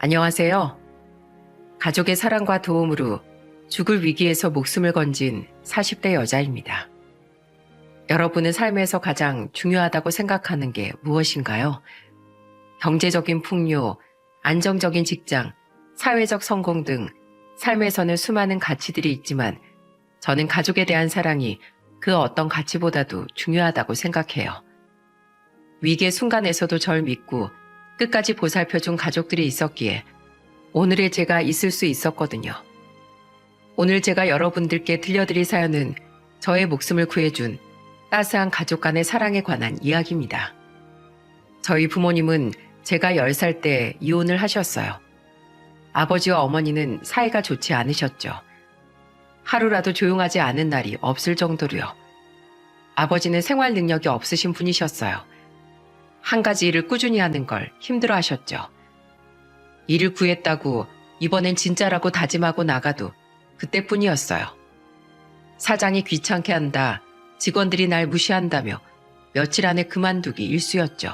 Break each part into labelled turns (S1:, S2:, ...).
S1: 안녕하세요. 가족의 사랑과 도움으로 죽을 위기에서 목숨을 건진 40대 여자입니다. 여러분은 삶에서 가장 중요하다고 생각하는 게 무엇인가요? 경제적인 풍요, 안정적인 직장, 사회적 성공 등 삶에서는 수많은 가치들이 있지만 저는 가족에 대한 사랑이 그 어떤 가치보다도 중요하다고 생각해요. 위기의 순간에서도 절 믿고 끝까지 보살펴준 가족들이 있었기에 오늘의 제가 있을 수 있었거든요. 오늘 제가 여러분들께 들려드릴 사연은 저의 목숨을 구해준 따스한 가족 간의 사랑에 관한 이야기입니다. 저희 부모님은 제가 10살 때 이혼을 하셨어요. 아버지와 어머니는 사이가 좋지 않으셨죠. 하루라도 조용하지 않은 날이 없을 정도로요. 아버지는 생활 능력이 없으신 분이셨어요. 한 가지 일을 꾸준히 하는 걸 힘들어 하셨죠. 일을 구했다고 이번엔 진짜라고 다짐하고 나가도 그때뿐이었어요. 사장이 귀찮게 한다, 직원들이 날 무시한다며 며칠 안에 그만두기 일쑤였죠.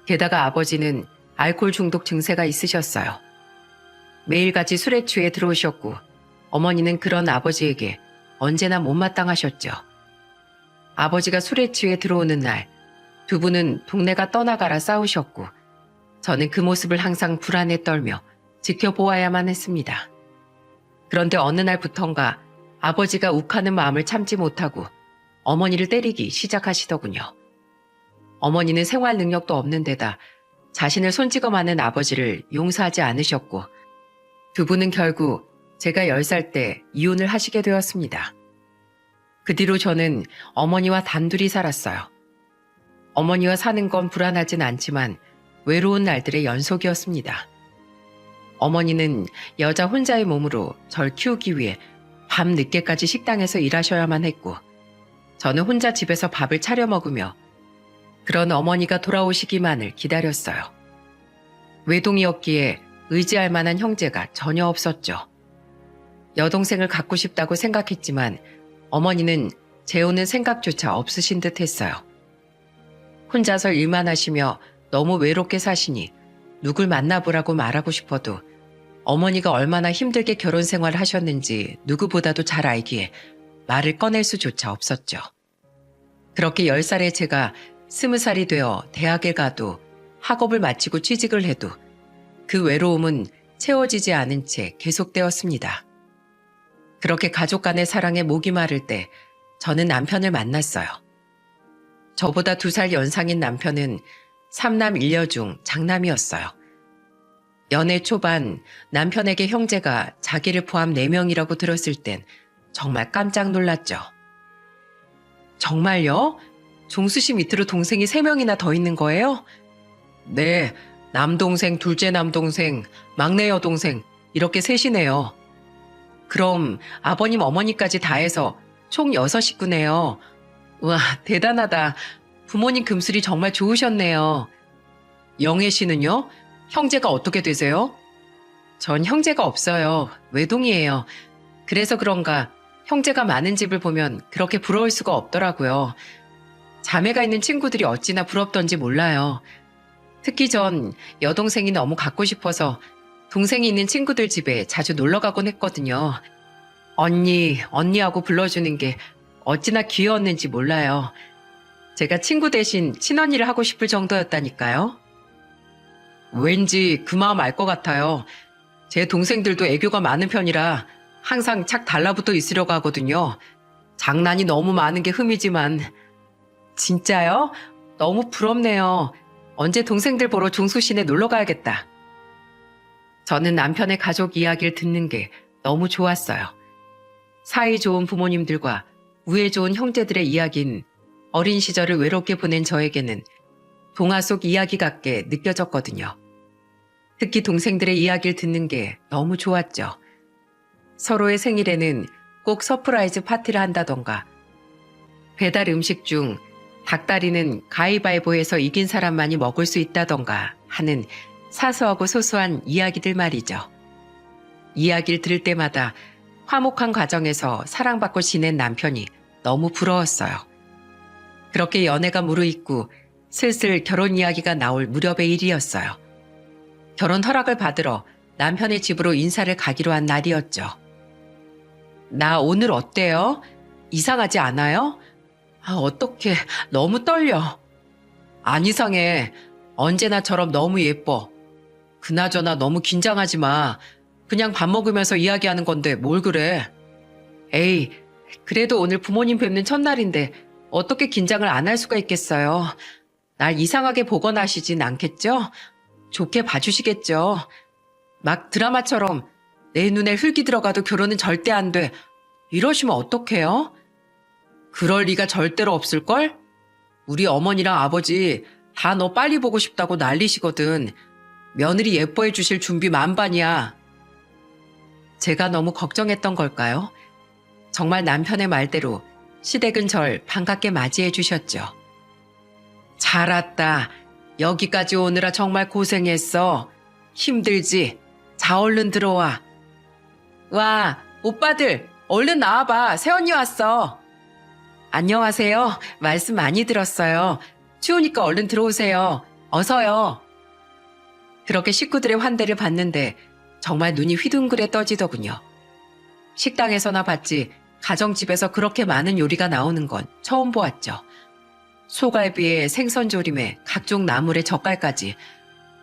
S1: 게다가 아버지는 알코올 중독 증세가 있으셨어요. 매일같이 술에 취해 들어오셨고 어머니는 그런 아버지에게 언제나 못마땅하셨죠. 아버지가 술에 취해 들어오는 날 두 분은 동네가 떠나가라 싸우셨고 저는 그 모습을 항상 불안에 떨며 지켜보아야만 했습니다. 그런데 어느 날부턴가 아버지가 욱하는 마음을 참지 못하고 어머니를 때리기 시작하시더군요. 어머니는 생활 능력도 없는 데다 자신을 손찌검 하는 아버지를 용서하지 않으셨고 두 분은 결국 제가 10살 때 이혼을 하시게 되었습니다. 그 뒤로 저는 어머니와 단둘이 살았어요. 어머니와 사는 건 불안하진 않지만 외로운 날들의 연속이었습니다. 어머니는 여자 혼자의 몸으로 절 키우기 위해 밤 늦게까지 식당에서 일하셔야만 했고 저는 혼자 집에서 밥을 차려 먹으며 그런 어머니가 돌아오시기만을 기다렸어요. 외동이었기에 의지할 만한 형제가 전혀 없었죠. 여동생을 갖고 싶다고 생각했지만 어머니는 재우는 생각조차 없으신 듯 했어요. 혼자서 일만 하시며 너무 외롭게 사시니 누굴 만나보라고 말하고 싶어도 어머니가 얼마나 힘들게 결혼 생활을 하셨는지 누구보다도 잘 알기에 말을 꺼낼 수조차 없었죠. 그렇게 10살의 제가 20살이 되어 대학에 가도 학업을 마치고 취직을 해도 그 외로움은 채워지지 않은 채 계속되었습니다. 그렇게 가족 간의 사랑에 목이 마를 때 저는 남편을 만났어요. 저보다 2살 연상인 남편은 3남 1녀 중 장남이었어요. 연애 초반 남편에게 형제가 자기를 포함 4명이라고 들었을 땐 정말 깜짝 놀랐죠. 정말요? 종수 씨 밑으로 동생이 3명이나 더 있는 거예요? 네, 남동생, 둘째 남동생, 막내 여동생 이렇게 셋이네요. 그럼 아버님, 어머니까지 다 해서 총 6식구네요. 우와, 대단하다. 부모님 금슬이 정말 좋으셨네요. 영애 씨는요? 형제가 어떻게 되세요? 전 형제가 없어요. 외동이에요. 그래서 그런가 형제가 많은 집을 보면 그렇게 부러울 수가 없더라고요. 자매가 있는 친구들이 어찌나 부럽던지 몰라요. 특히 전 여동생이 너무 갖고 싶어서 동생이 있는 친구들 집에 자주 놀러 가곤 했거든요. 언니하고 불러주는 게 어찌나 귀여웠는지 몰라요. 제가 친구 대신 친언니를 하고 싶을 정도였다니까요. 왠지 그 마음 알 것 같아요. 제 동생들도 애교가 많은 편이라 항상 착 달라붙어 있으려고 하거든요. 장난이 너무 많은 게 흠이지만. 진짜요? 너무 부럽네요. 언제 동생들 보러 종수시내 놀러 가야겠다. 저는 남편의 가족 이야기를 듣는 게 너무 좋았어요. 사이 좋은 부모님들과 우애 좋은 형제들의 이야기는 어린 시절을 외롭게 보낸 저에게는 동화 속 이야기 같게 느껴졌거든요. 특히 동생들의 이야기를 듣는 게 너무 좋았죠. 서로의 생일에는 꼭 서프라이즈 파티를 한다던가 배달 음식 중 닭다리는 가위바위보에서 이긴 사람만이 먹을 수 있다던가 하는 사소하고 소소한 이야기들 말이죠. 이야기를 들을 때마다 화목한 가정에서 사랑받고 지낸 남편이 너무 부러웠어요. 그렇게 연애가 무르익고 슬슬 결혼 이야기가 나올 무렵의 일이었어요. 결혼 허락을 받으러 남편의 집으로 인사를 가기로 한 날이었죠. 나 오늘 어때요? 이상하지 않아요? 어떡해. 너무 떨려. 안 이상해. 언제나처럼 너무 예뻐. 그나저나 너무 긴장하지 마. 그냥 밥 먹으면서 이야기하는 건데 뭘 그래. 에이, 그래도 오늘 부모님 뵙는 첫날인데 어떻게 긴장을 안 할 수가 있겠어요. 날 이상하게 보거나 하시진 않겠죠? 좋게 봐주시겠죠? 막 드라마처럼 내 눈에 흙이 들어가도 결혼은 절대 안 돼. 이러시면 어떡해요? 그럴 리가 절대로 없을걸? 우리 어머니랑 아버지 다 너 빨리 보고 싶다고 난리시거든. 며느리 예뻐해 주실 준비 만반이야. 제가 너무 걱정했던 걸까요? 정말 남편의 말대로 시댁은 절 반갑게 맞이해 주셨죠. 잘 왔다. 여기까지 오느라 정말 고생했어. 힘들지? 자, 얼른 들어와. 와, 오빠들, 얼른 나와봐. 새언니 왔어. 안녕하세요. 말씀 많이 들었어요. 추우니까 얼른 들어오세요. 어서요. 그렇게 식구들의 환대를 받는데 정말 눈이 휘둥그레 떠지더군요. 식당에서나 봤지 가정집에서 그렇게 많은 요리가 나오는 건 처음 보았죠. 소갈비에 생선조림에 각종 나물에 젓갈까지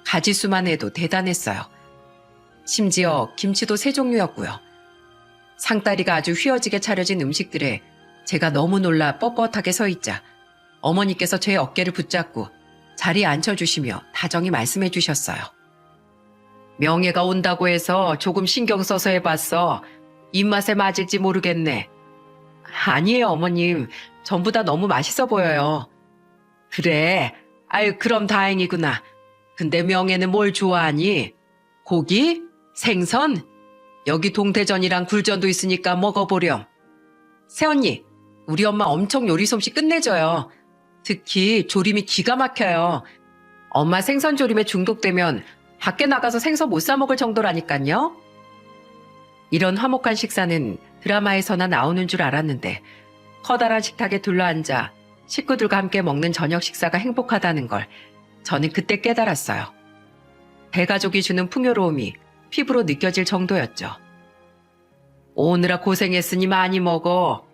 S1: 가지수만 해도 대단했어요. 심지어 김치도 세 종류였고요. 상다리가 아주 휘어지게 차려진 음식들에 제가 너무 놀라 뻣뻣하게 서 있자 어머니께서 제 어깨를 붙잡고 자리에 앉혀주시며 다정히 말씀해 주셨어요. 명예가 온다고 해서 조금 신경 써서 해봤어. 입맛에 맞을지 모르겠네. 아니에요, 어머님. 전부 다 너무 맛있어 보여요. 그래? 아유, 그럼 다행이구나. 근데 명예는 뭘 좋아하니? 고기? 생선? 여기 동태전이랑 굴전도 있으니까 먹어보렴. 새언니, 우리 엄마 엄청 요리 솜씨 끝내줘요. 특히 조림이 기가 막혀요. 엄마 생선 조림에 중독되면 밖에 나가서 생선 못 사 먹을 정도라니까요. 이런 화목한 식사는 드라마에서나 나오는 줄 알았는데 커다란 식탁에 둘러앉아 식구들과 함께 먹는 저녁 식사가 행복하다는 걸 저는 그때 깨달았어요. 대가족이 주는 풍요로움이 피부로 느껴질 정도였죠. 오느라 고생했으니 많이 먹어.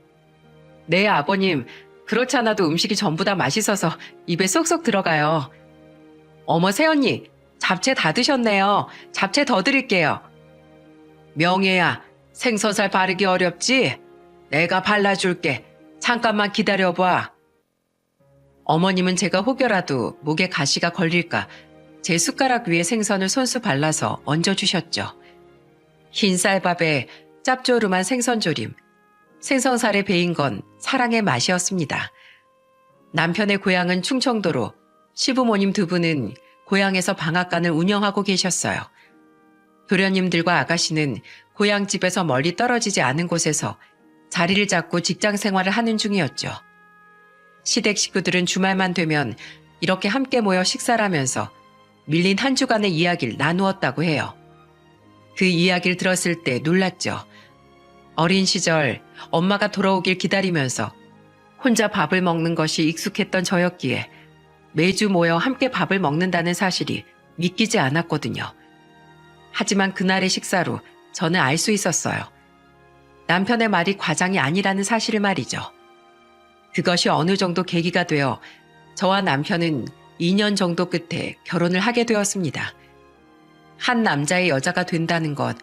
S1: 네, 아버님. 그렇지 않아도 음식이 전부 다 맛있어서 입에 쏙쏙 들어가요. 어머, 새언니. 잡채 다 드셨네요. 잡채 더 드릴게요. 명예야, 생선살 바르기 어렵지? 내가 발라줄게. 잠깐만 기다려봐. 어머님은 제가 혹여라도 목에 가시가 걸릴까 제 숟가락 위에 생선을 손수 발라서 얹어주셨죠. 흰 쌀밥에 짭조름한 생선조림, 생선살에 배인 건 사랑의 맛이었습니다. 남편의 고향은 충청도로 시부모님 두 분은 고향에서 방앗간을 운영하고 계셨어요. 도련님들과 아가씨는 고향집에서 멀리 떨어지지 않은 곳에서 자리를 잡고 직장 생활을 하는 중이었죠. 시댁 식구들은 주말만 되면 이렇게 함께 모여 식사를 하면서 밀린 한 주간의 이야기를 나누었다고 해요. 그 이야기를 들었을 때 놀랐죠. 어린 시절 엄마가 돌아오길 기다리면서 혼자 밥을 먹는 것이 익숙했던 저였기에 매주 모여 함께 밥을 먹는다는 사실이 믿기지 않았거든요. 하지만 그날의 식사로 저는 알 수 있었어요. 남편의 말이 과장이 아니라는 사실을 말이죠. 그것이 어느 정도 계기가 되어 저와 남편은 2년 정도 끝에 결혼을 하게 되었습니다. 한 남자의 여자가 된다는 것,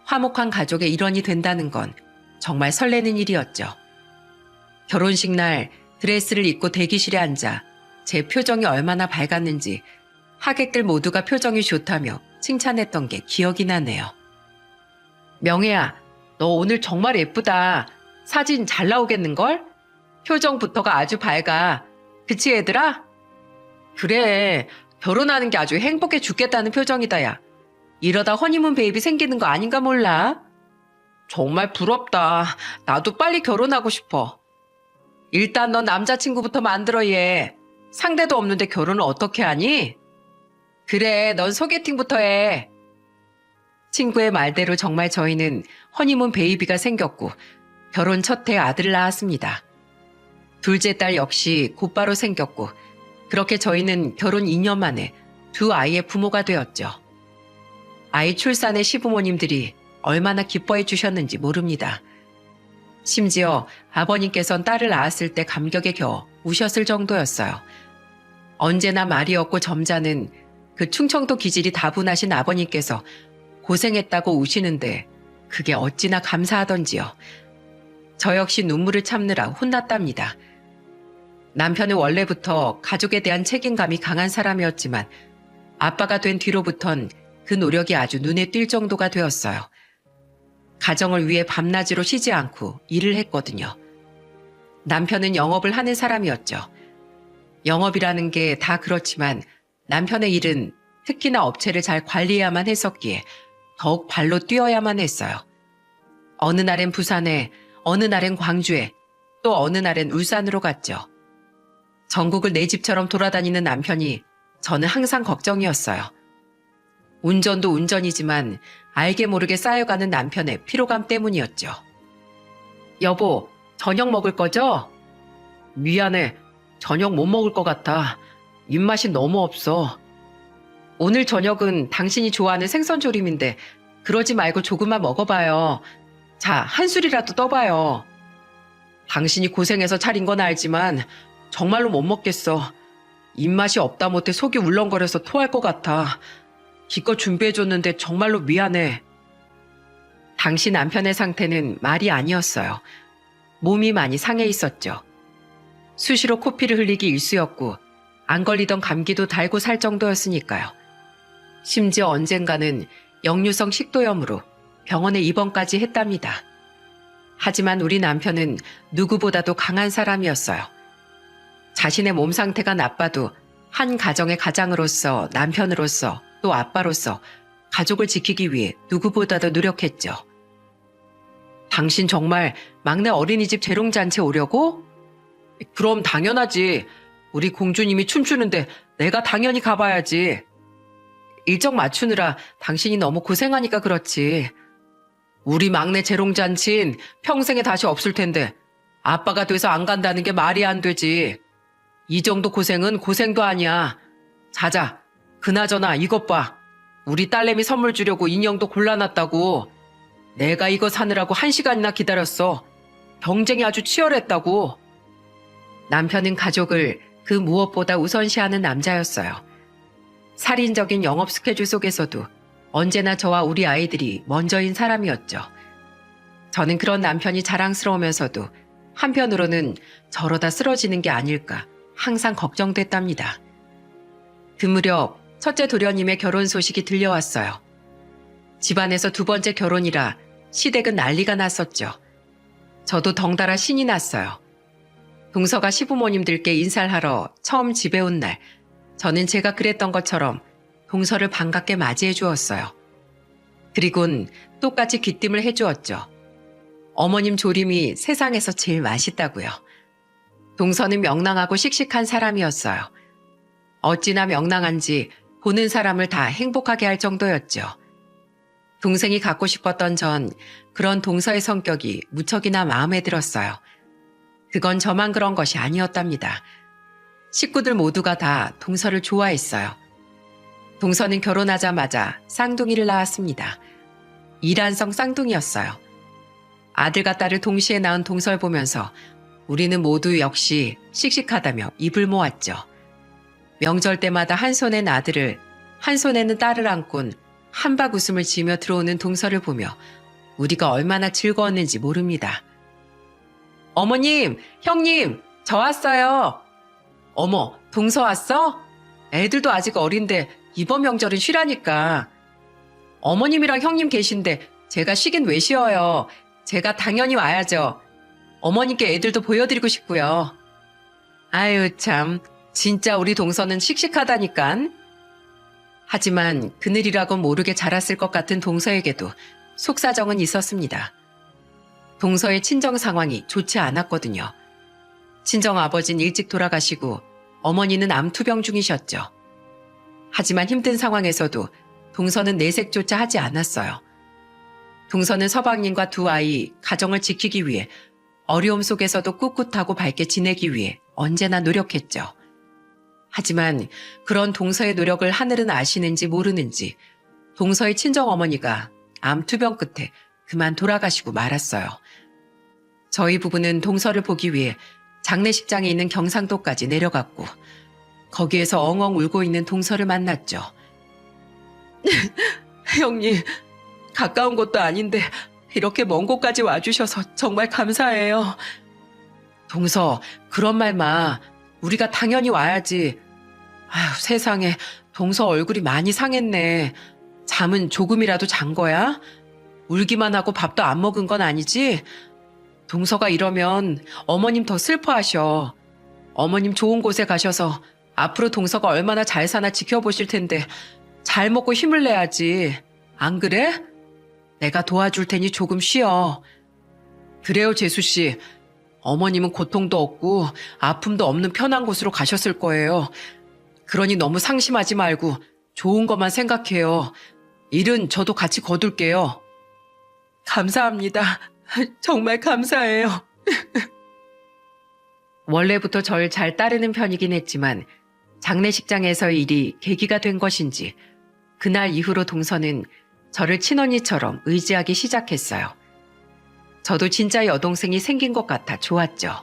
S1: 화목한 가족의 일원이 된다는 건 정말 설레는 일이었죠. 결혼식 날 드레스를 입고 대기실에 앉아 제 표정이 얼마나 밝았는지 하객들 모두가 표정이 좋다며 칭찬했던 게 기억이 나네요. 명혜야, 너 오늘 정말 예쁘다. 사진 잘 나오겠는걸? 표정부터가 아주 밝아. 그치 얘들아? 그래, 결혼하는 게 아주 행복해 죽겠다는 표정이다 야. 이러다 허니문 베이비 생기는 거 아닌가 몰라? 정말 부럽다. 나도 빨리 결혼하고 싶어. 일단 넌 남자친구부터 만들어 얘. 상대도 없는데 결혼을 어떻게 하니? 그래, 넌 소개팅부터 해. 친구의 말대로 정말 저희는 허니문 베이비가 생겼고 결혼 첫 해 아들을 낳았습니다. 둘째 딸 역시 곧바로 생겼고 그렇게 저희는 결혼 2년 만에 두 아이의 부모가 되었죠. 아이 출산의 시부모님들이 얼마나 기뻐해 주셨는지 모릅니다. 심지어 아버님께선 딸을 낳았을 때 감격에 겨워 우셨을 정도였어요. 언제나 말이 없고 점잖은 그 충청도 기질이 다분하신 아버님께서 고생했다고 우시는데 그게 어찌나 감사하던지요. 저 역시 눈물을 참느라 혼났답니다. 남편은 원래부터 가족에 대한 책임감이 강한 사람이었지만 아빠가 된 뒤로부턴 그 노력이 아주 눈에 띌 정도가 되었어요. 가정을 위해 밤낮으로 쉬지 않고 일을 했거든요. 남편은 영업을 하는 사람이었죠. 영업이라는 게 다 그렇지만 남편의 일은 특히나 업체를 잘 관리해야만 했었기에 더욱 발로 뛰어야만 했어요. 어느 날엔 부산에, 어느 날엔 광주에, 또 어느 날엔 울산으로 갔죠. 전국을 내 집처럼 돌아다니는 남편이 저는 항상 걱정이었어요. 운전도 운전이지만 알게 모르게 쌓여가는 남편의 피로감 때문이었죠. 여보, 저녁 먹을 거죠? 미안해. 저녁 못 먹을 것 같아. 입맛이 너무 없어. 오늘 저녁은 당신이 좋아하는 생선조림인데 그러지 말고 조금만 먹어봐요. 자, 한 술이라도 떠봐요. 당신이 고생해서 차린 건 알지만 정말로 못 먹겠어. 입맛이 없다 못해 속이 울렁거려서 토할 것 같아. 기껏 준비해줬는데 정말로 미안해. 당시 남편의 상태는 말이 아니었어요. 몸이 많이 상해 있었죠. 수시로 코피를 흘리기 일쑤였고 안 걸리던 감기도 달고 살 정도였으니까요. 심지어 언젠가는 역류성 식도염으로 병원에 입원까지 했답니다. 하지만 우리 남편은 누구보다도 강한 사람이었어요. 자신의 몸 상태가 나빠도 한 가정의 가장으로서, 남편으로서, 또 아빠로서 가족을 지키기 위해 누구보다도 노력했죠. 당신 정말 막내 어린이집 재롱잔치 오려고? 그럼 당연하지. 우리 공주님이 춤추는데 내가 당연히 가봐야지. 일정 맞추느라 당신이 너무 고생하니까 그렇지. 우리 막내 재롱잔치는 평생에 다시 없을 텐데 아빠가 돼서 안 간다는 게 말이 안 되지. 이 정도 고생은 고생도 아니야. 자자. 그나저나 이것 봐. 우리 딸내미 선물 주려고 인형도 골라놨다고. 내가 이거 사느라고 1시간이나 기다렸어. 경쟁이 아주 치열했다고. 남편은 가족을 그 무엇보다 우선시하는 남자였어요. 살인적인 영업 스케줄 속에서도 언제나 저와 우리 아이들이 먼저인 사람이었죠. 저는 그런 남편이 자랑스러우면서도 한편으로는 저러다 쓰러지는 게 아닐까 항상 걱정됐답니다. 그 무렵 첫째 도련님의 결혼 소식이 들려왔어요. 집안에서 두 번째 결혼이라 시댁은 난리가 났었죠. 저도 덩달아 신이 났어요. 동서가 시부모님들께 인사를 하러 처음 집에 온 날, 저는 제가 그랬던 것처럼 동서를 반갑게 맞이해 주었어요. 그리곤 똑같이 귀띔을 해주었죠. 어머님 조림이 세상에서 제일 맛있다고요. 동서는 명랑하고 씩씩한 사람이었어요. 어찌나 명랑한지 보는 사람을 다 행복하게 할 정도였죠. 동생이 갖고 싶었던 전 그런 동서의 성격이 무척이나 마음에 들었어요. 그건 저만 그런 것이 아니었답니다. 식구들 모두가 다 동서를 좋아했어요. 동서는 결혼하자마자 쌍둥이를 낳았습니다. 이란성 쌍둥이였어요. 아들과 딸을 동시에 낳은 동서를 보면서 우리는 모두 역시 씩씩하다며 입을 모았죠. 명절 때마다 한 손엔 아들을, 한 손에는 딸을 안곤 한박 웃음을 지으며 들어오는 동서를 보며 우리가 얼마나 즐거웠는지 모릅니다. 어머님, 형님, 저 왔어요. 어머, 동서 왔어? 애들도 아직 어린데 이번 명절은 쉬라니까. 어머님이랑 형님 계신데 제가 쉬긴 왜 쉬어요. 제가 당연히 와야죠. 어머님께 애들도 보여드리고 싶고요. 아유 참, 진짜 우리 동서는 씩씩하다니깐. 하지만 그늘이라곤 모르게 자랐을 것 같은 동서에게도 속사정은 있었습니다. 동서의 친정 상황이 좋지 않았거든요. 친정 아버지는 일찍 돌아가시고 어머니는 암투병 중이셨죠. 하지만 힘든 상황에서도 동서는 내색조차 하지 않았어요. 동서는 서방님과 두 아이, 가정을 지키기 위해 어려움 속에서도 꿋꿋하고 밝게 지내기 위해 언제나 노력했죠. 하지만 그런 동서의 노력을 하늘은 아시는지 모르는지 동서의 친정어머니가 암 투병 끝에 그만 돌아가시고 말았어요. 저희 부부는 동서를 보기 위해 장례식장에 있는 경상도까지 내려갔고 거기에서 엉엉 울고 있는 동서를 만났죠. 형님, 가까운 곳도 아닌데 이렇게 먼 곳까지 와주셔서 정말 감사해요. 동서, 그런 말 마. 우리가 당연히 와야지. 아휴, 세상에, 동서 얼굴이 많이 상했네. 잠은 조금이라도 잔 거야? 울기만 하고 밥도 안 먹은 건 아니지? 동서가 이러면 어머님 더 슬퍼하셔. 어머님 좋은 곳에 가셔서 앞으로 동서가 얼마나 잘 사나 지켜보실 텐데 잘 먹고 힘을 내야지. 안 그래? 내가 도와줄 테니 조금 쉬어. 그래요, 재수 씨. 어머님은 고통도 없고 아픔도 없는 편한 곳으로 가셨을 거예요. 그러니 너무 상심하지 말고 좋은 것만 생각해요. 일은 저도 같이 거둘게요. 감사합니다. 정말 감사해요. 원래부터 절 잘 따르는 편이긴 했지만 장례식장에서의 일이 계기가 된 것인지 그날 이후로 동서는 저를 친언니처럼 의지하기 시작했어요. 저도 진짜 여동생이 생긴 것 같아 좋았죠.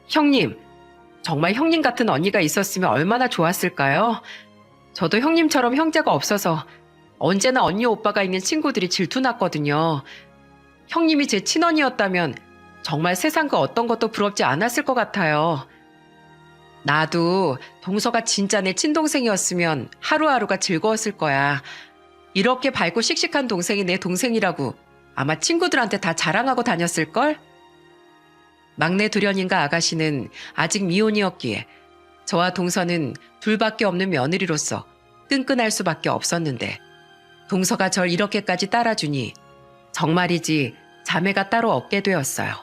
S1: 형님, 정말 형님 같은 언니가 있었으면 얼마나 좋았을까요? 저도 형님처럼 형제가 없어서 언제나 언니 오빠가 있는 친구들이 질투났거든요. 형님이 제 친언니였다면 정말 세상 그 어떤 것도 부럽지 않았을 것 같아요. 나도 동서가 진짜 내 친동생이었으면 하루하루가 즐거웠을 거야. 이렇게 밝고 씩씩한 동생이 내 동생이라고 아마 친구들한테 다 자랑하고 다녔을걸? 막내 도련님과 아가씨는 아직 미혼이었기에 저와 동서는 둘밖에 없는 며느리로서 끈끈할 수밖에 없었는데 동서가 절 이렇게까지 따라주니 정말이지 자매가 따로 없게 되었어요.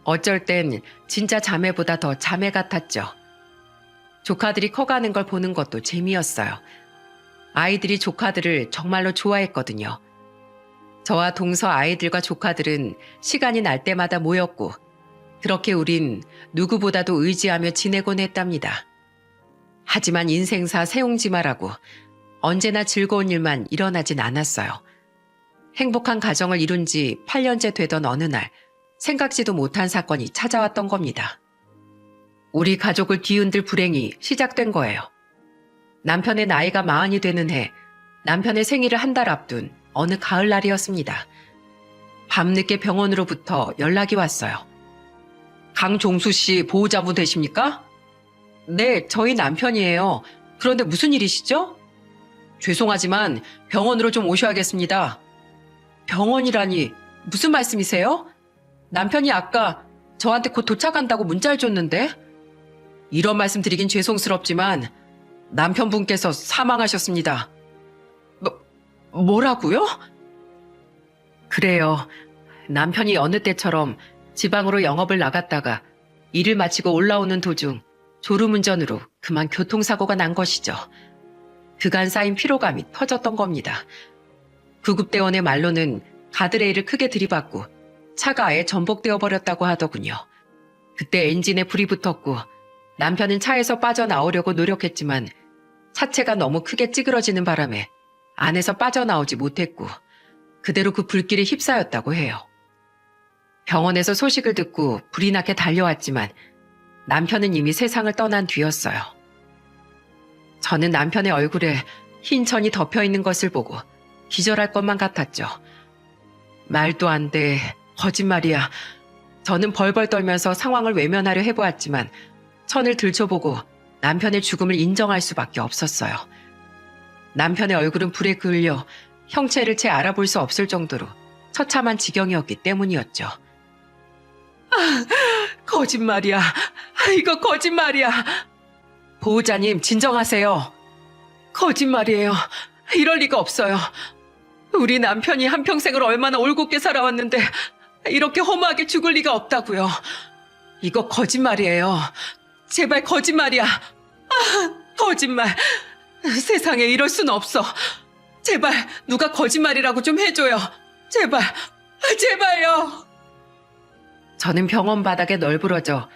S1: 어쩔 땐 진짜 자매보다 더 자매 같았죠. 조카들이 커가는 걸 보는 것도 재미였어요. 아이들이 조카들을 정말로 좋아했거든요. 저와 동서 아이들과 조카들은 시간이 날 때마다 모였고 그렇게 우린 누구보다도 의지하며 지내곤 했답니다. 하지만 인생사 세옹지마라고 언제나 즐거운 일만 일어나진 않았어요. 행복한 가정을 이룬 지 8년째 되던 어느 날 생각지도 못한 사건이 찾아왔던 겁니다. 우리 가족을 뒤흔들 불행이 시작된 거예요. 남편의 나이가 40이 되는 해 남편의 생일을 한 달 앞둔 어느 가을날이었습니다. 밤늦게 병원으로부터 연락이 왔어요. 강종수 씨 보호자분 되십니까? 네, 저희 남편이에요. 그런데 무슨 일이시죠? 죄송하지만 병원으로 좀 오셔야겠습니다. 병원이라니 무슨 말씀이세요? 남편이 아까 저한테 곧 도착한다고 문자를 줬는데? 이런 말씀 드리긴 죄송스럽지만 남편분께서 사망하셨습니다. 뭐라고요? 그래요. 남편이 여느 때처럼 지방으로 영업을 나갔다가 일을 마치고 올라오는 도중 졸음운전으로 그만 교통사고가 난 것이죠. 그간 쌓인 피로감이 터졌던 겁니다. 구급대원의 말로는 가드레일을 크게 들이받고 차가 아예 전복되어 버렸다고 하더군요. 그때 엔진에 불이 붙었고 남편은 차에서 빠져나오려고 노력했지만 차체가 너무 크게 찌그러지는 바람에 안에서 빠져나오지 못했고 그대로 그 불길에 휩싸였다고 해요. 병원에서 소식을 듣고 불이 나게 달려왔지만 남편은 이미 세상을 떠난 뒤였어요. 저는 남편의 얼굴에 흰 천이 덮여있는 것을 보고 기절할 것만 같았죠. 말도 안 돼. 거짓말이야. 저는 벌벌 떨면서 상황을 외면하려 해보았지만 천을 들춰보고 남편의 죽음을 인정할 수밖에 없었어요. 남편의 얼굴은 불에 그을려 형체를 채 알아볼 수 없을 정도로 처참한 지경이었기 때문이었죠. 거짓말이야. 이거 거짓말이야. 보호자님, 진정하세요. 거짓말이에요. 이럴 리가 없어요. 우리 남편이 한평생을 얼마나 올곧게 살아왔는데 이렇게 허무하게 죽을 리가 없다고요. 이거 거짓말이에요. 제발 거짓말이야. 거짓말. 세상에 이럴 순 없어. 제발 누가 거짓말이라고 좀 해줘요. 제발. 제발요. 저는 병원 바닥에 널브러져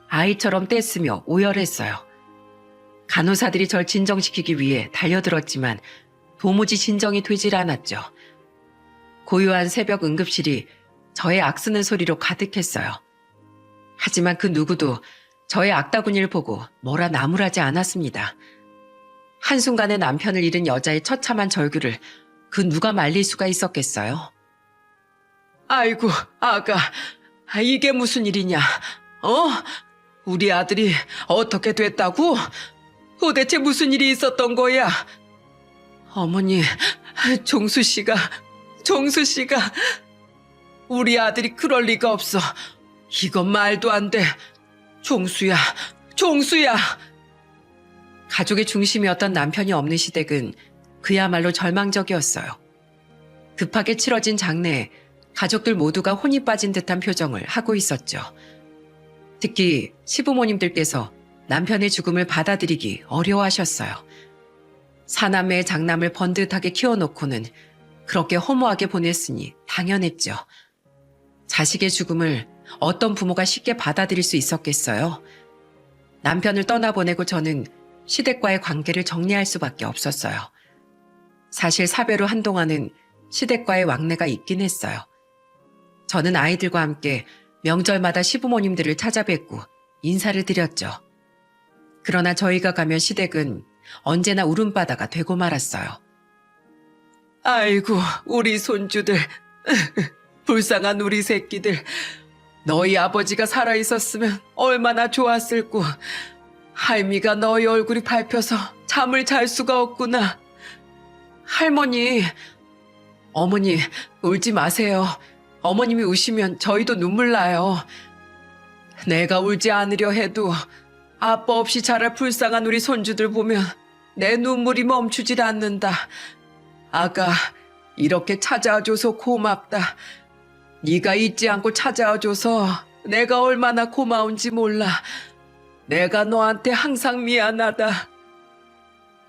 S1: 아이처럼 떼쓰며 오열했어요. 간호사들이 절 진정시키기 위해 달려들었지만 도무지 진정이 되질 않았죠. 고요한 새벽 응급실이 저의 악쓰는 소리로 가득했어요. 하지만 그 누구도 저의 악다구니를 보고 뭐라 나무라지 않았습니다. 한순간에 남편을 잃은 여자의 처참한 절규를 그 누가 말릴 수가 있었겠어요? 아이고, 아가, 이게 무슨 일이냐? 우리 아들이 어떻게 됐다고? 도대체 무슨 일이 있었던 거야? 어머니, 종수 씨가 우리 아들이 그럴 리가 없어. 이건 말도 안 돼. 종수야. 가족의 중심이었던 남편이 없는 시댁은 그야말로 절망적이었어요. 급하게 치러진 장례에 가족들 모두가 혼이 빠진 듯한 표정을 하고 있었죠. 특히 시부모님들께서 남편의 죽음을 받아들이기 어려워하셨어요. 사남매의 장남을 번듯하게 키워놓고는 그렇게 허무하게 보냈으니 당연했죠. 자식의 죽음을 어떤 부모가 쉽게 받아들일 수 있었겠어요? 남편을 떠나보내고 저는 시댁과의 관계를 정리할 수밖에 없었어요. 사실 사별 후 한동안은 시댁과의 왕래가 있긴 했어요. 저는 아이들과 함께 명절마다 시부모님들을 찾아뵙고 인사를 드렸죠. 그러나 저희가 가면 시댁은 언제나 울음바다가 되고 말았어요. 아이고, 우리 손주들. 불쌍한 우리 새끼들. 너희 아버지가 살아있었으면 얼마나 좋았을꼬. 할미가 너희 얼굴이 밟혀서 잠을 잘 수가 없구나. 할머니, 어머니, 울지 마세요. 어머님이 우시면 저희도 눈물 나요. 내가 울지 않으려 해도 아빠 없이 자랄 불쌍한 우리 손주들 보면 내 눈물이 멈추질 않는다. 아가, 이렇게 찾아와줘서 고맙다. 네가 잊지 않고 찾아와줘서 내가 얼마나 고마운지 몰라. 내가 너한테 항상 미안하다.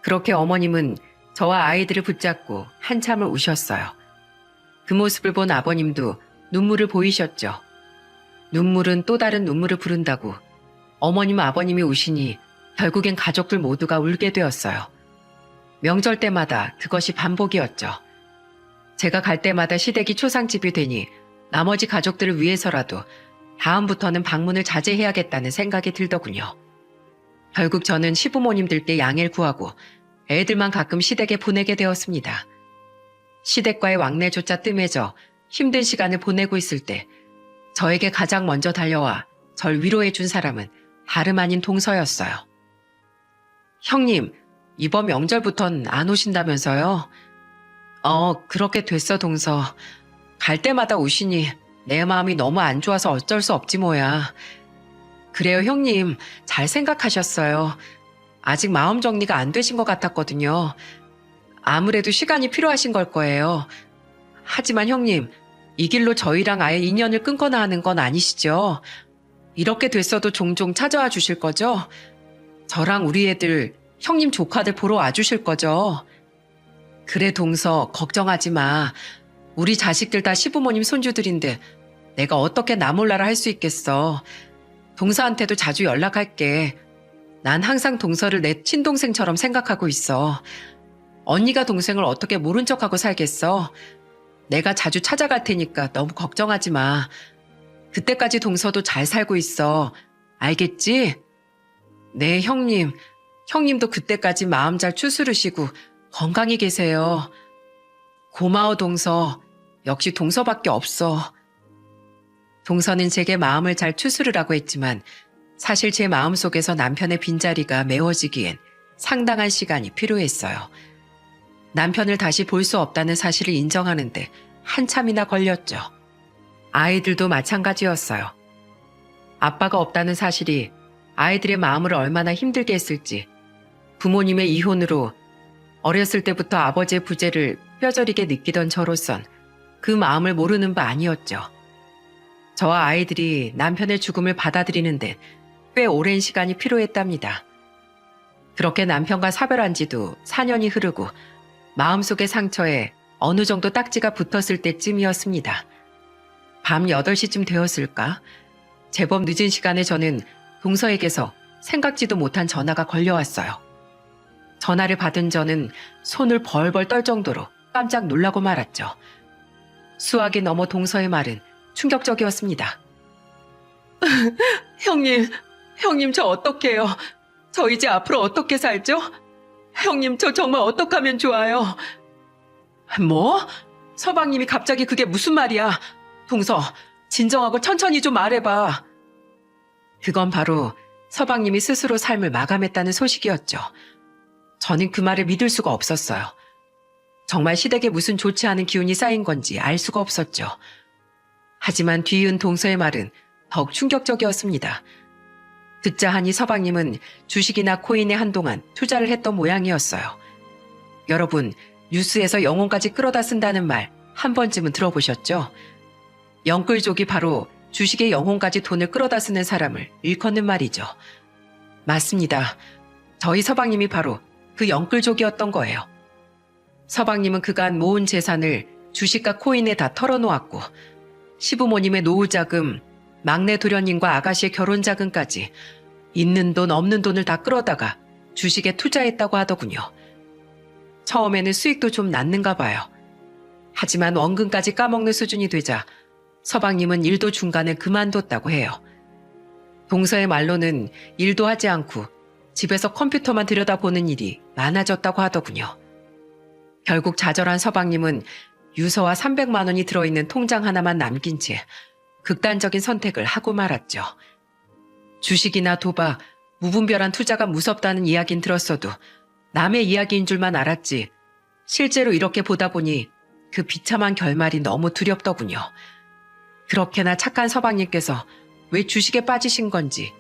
S1: 그렇게 어머님은 저와 아이들을 붙잡고 한참을 우셨어요. 그 모습을 본 아버님도 눈물을 보이셨죠. 눈물은 또 다른 눈물을 부른다고 어머님 아버님이 우시니 결국엔 가족들 모두가 울게 되었어요. 명절 때마다 그것이 반복이었죠. 제가 갈 때마다 시댁이 초상집이 되니 나머지 가족들을 위해서라도 다음부터는 방문을 자제해야겠다는 생각이 들더군요. 결국 저는 시부모님들께 양해를 구하고 애들만 가끔 시댁에 보내게 되었습니다. 시댁과의 왕래조차 뜸해져 힘든 시간을 보내고 있을 때 저에게 가장 먼저 달려와 절 위로해 준 사람은 다름 아닌 동서였어요. 형님, 이번 명절부턴 안 오신다면서요? 그렇게 됐어, 동서. 갈 때마다 오시니 내 마음이 너무 안 좋아서 어쩔 수 없지 뭐야. 그래요, 형님. 잘 생각하셨어요. 아직 마음 정리가 안 되신 것 같았거든요. 아무래도 시간이 필요하신 걸 거예요. 하지만 형님, 이 길로 저희랑 아예 인연을 끊거나 하는 건 아니시죠? 이렇게 됐어도 종종 찾아와 주실 거죠? 저랑 우리 애들, 형님 조카들 보러 와주실 거죠? 그래, 동서, 걱정하지 마. 우리 자식들 다 시부모님 손주들인데 내가 어떻게 나 몰라라 할 수 있겠어. 동서한테도 자주 연락할게. 난 항상 동서를 내 친동생처럼 생각하고 있어. 언니가 동생을 어떻게 모른 척하고 살겠어. 내가 자주 찾아갈 테니까 너무 걱정하지 마. 그때까지 동서도 잘 살고 있어. 알겠지? 네, 형님. 형님도 그때까지 마음 잘 추스르시고 건강히 계세요. 고마워, 동서. 역시 동서밖에 없어. 동서는 제게 마음을 잘 추스르라고 했지만 사실 제 마음속에서 남편의 빈자리가 메워지기엔 상당한 시간이 필요했어요. 남편을 다시 볼 수 없다는 사실을 인정하는데 한참이나 걸렸죠. 아이들도 마찬가지였어요. 아빠가 없다는 사실이 아이들의 마음을 얼마나 힘들게 했을지 부모님의 이혼으로 어렸을 때부터 아버지의 부재를 뼈저리게 느끼던 저로선 그 마음을 모르는 바 아니었죠. 저와 아이들이 남편의 죽음을 받아들이는데 꽤 오랜 시간이 필요했답니다. 그렇게 남편과 사별한 지도 4년이 흐르고 마음속의 상처에 어느 정도 딱지가 붙었을 때쯤이었습니다. 밤 8시쯤 되었을까? 제법 늦은 시간에 저는 동서에게서 생각지도 못한 전화가 걸려왔어요. 전화를 받은 저는 손을 벌벌 떨 정도로 깜짝 놀라고 말았죠. 수학이 넘어 동서의 말은 충격적이었습니다. 형님 저 어떡해요? 저 이제 앞으로 어떻게 살죠? 형님 저 정말 어떡하면 좋아요? 뭐? 서방님이 갑자기 그게 무슨 말이야? 동서, 진정하고 천천히 좀 말해봐. 그건 바로 서방님이 스스로 삶을 마감했다는 소식이었죠. 저는 그 말을 믿을 수가 없었어요. 정말 시댁에 무슨 좋지 않은 기운이 쌓인 건지 알 수가 없었죠. 하지만 뒤이은 동서의 말은 더욱 충격적이었습니다. 듣자 하니 서방님은 주식이나 코인에 한동안 투자를 했던 모양이었어요. 여러분, 뉴스에서 영혼까지 끌어다 쓴다는 말 한 번쯤은 들어보셨죠? 영끌족이 바로 주식의 영혼까지 돈을 끌어다 쓰는 사람을 일컫는 말이죠. 맞습니다. 저희 서방님이 바로 그 영끌족이었던 거예요. 서방님은 그간 모은 재산을 주식과 코인에 다 털어놓았고 시부모님의 노후자금, 막내 도련님과 아가씨의 결혼자금까지 있는 돈 없는 돈을 다 끌어다가 주식에 투자했다고 하더군요. 처음에는 수익도 좀 났는가 봐요. 하지만 원금까지 까먹는 수준이 되자 서방님은 일도 중간에 그만뒀다고 해요. 동서의 말로는 일도 하지 않고 집에서 컴퓨터만 들여다보는 일이 많아졌다고 하더군요. 결국 좌절한 서방님은 유서와 300만 원이 들어있는 통장 하나만 남긴 채 극단적인 선택을 하고 말았죠. 주식이나 도박, 무분별한 투자가 무섭다는 이야기는 들었어도 남의 이야기인 줄만 알았지 실제로 이렇게 보다 보니 그 비참한 결말이 너무 두렵더군요. 그렇게나 착한 서방님께서 왜 주식에 빠지신 건지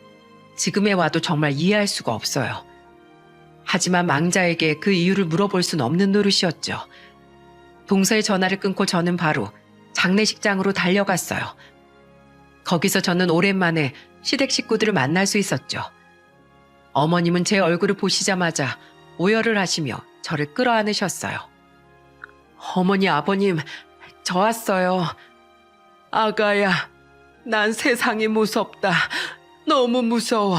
S1: 지금에 와도 정말 이해할 수가 없어요. 하지만 망자에게 그 이유를 물어볼 순 없는 노릇이었죠. 동서의 전화를 끊고 저는 바로 장례식장으로 달려갔어요. 거기서 저는 오랜만에 시댁 식구들을 만날 수 있었죠. 어머님은 제 얼굴을 보시자마자 오열을 하시며 저를 끌어안으셨어요. 어머니, 아버님, 저 왔어요. 아가야, 난 세상이 무섭다. 너무 무서워.